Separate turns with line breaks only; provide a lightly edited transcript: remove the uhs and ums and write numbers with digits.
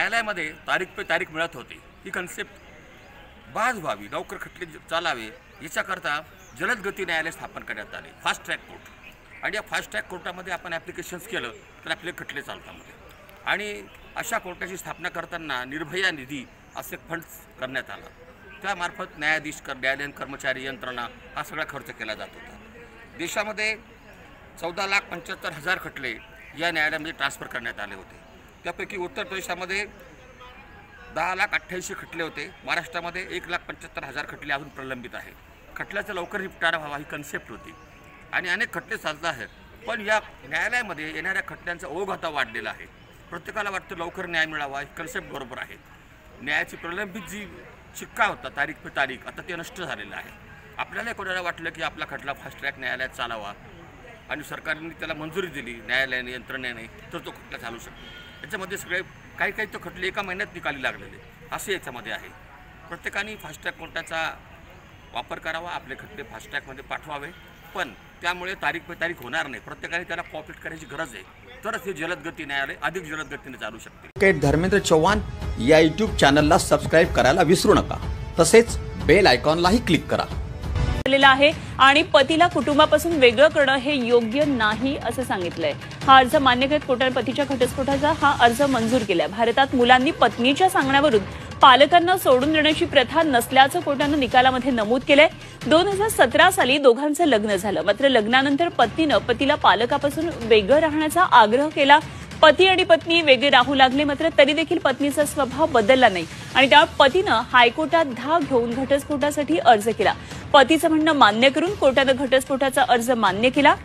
न्यायालयामध्ये तारीख पे तारीख मिळत होती, ही कन्सेप्ट बाज व्हावी, लवकर खटले चालावे याच्याकरता जलद गती न्यायालय स्थापन करण्यात आले, फास्ट ट्रॅक कोर्ट. आणि या फास्ट ट्रॅक कोर्टामध्ये आपण ॲप्लिकेशन्स केलं तर आपले खटले चालतात. आणि अशा कोर्टाची स्थापना करताना निर्भया निधी असे फंड्स करण्यात आला, त्यामार्फत न्यायाधीश न्यायालयीन कर्मचारी यंत्रणा हा सगळा खर्च केला जात होता. देशामध्ये 14,75,000 खटले या न्यायालयामध्ये ट्रान्सफर करण्यात आले होते. त्यापैकी उत्तर प्रदेशामध्ये 10,88,000 खटले होते, महाराष्ट्रामध्ये 1,75,000 खटले अजून प्रलंबित आहे. खटल्याचा लवकर निपटारा व्हावा ही कन्सेप्ट होती आणि अनेक खटले चालत आहेत. पण या न्यायालयामध्ये येणाऱ्या खटल्यांचा ओघ आता वाढलेला आहे. प्रत्येकाला वाटतं लवकर न्याय मिळावा, ही कन्सेप्ट बरोबर आहे. न्यायाची प्रलंबित जी शिक्का होता तारीख पे तारीख, आता ते नष्ट झालेलं आहे. आपल्याला कोणाला वाटलं की आपला खटला फास्ट ट्रॅक न्यायालयात चालावा आणि सरकारने त्याला मंजुरी दिली न्यायालयाने यंत्रणेने, तर तो खटला चालू शकतो. याच्यामध्ये सगळे काही तो खटले एका महिन्यात निकाली लागलेले असे याच्यामध्ये आहे. प्रत्येकाने फास्ट ट्रॅक कोर्टाचा वापर करावा, आपले खटले फास्ट ट्रॅकमध्ये पाठवावे. पण त्यामुळे तारीख पे तारीख होणार नाही, प्रत्येकाने त्याला कॉपरेट करायची गरज आहे, तरच हे जलदगती न्यायालय अधिक जलद गतीने चालू शकते.
धर्मेंद्र चव्हाण या यूट्यूब चॅनलला सबस्क्राईब करायला विसरू नका, तसेच बेल आयकॉनलाही क्लिक करा.
आहे आणि पतीला कुटुंबापासून वेगळं करणं हे योग्य नाही असं सांगितलंय. हा अर्ज मान्य करत कोर्टाने पतीच्या घटस्फोटाचा हा अर्ज मंजूर केलाय. भारतात मुलांनी पत्नीच्या सांगण्यावरून पालकांना सोडून देण्याची प्रथा नसल्याचं कोर्टानं निकालामध्ये नमूद केलंय. 2017 साली दोघांचं लग्न झालं, मात्र लग्नानंतर पत्नीनं पतीला पालकापासून वेगळं राहण्याचा आग्रह केला. पती आणि पत्नी वेगळे राहू लागले, मात्र तरी देखील पत्नीचा स्वभाव बदलला नाही आणि त्यामुळे पतीनं हायकोर्टात धाव घेऊन घटस्फोटासाठी अर्ज केला. पतीचं म्हणणं मान्य करून कोर्टानं घटस्फोटाचा अर्ज मान्य केला.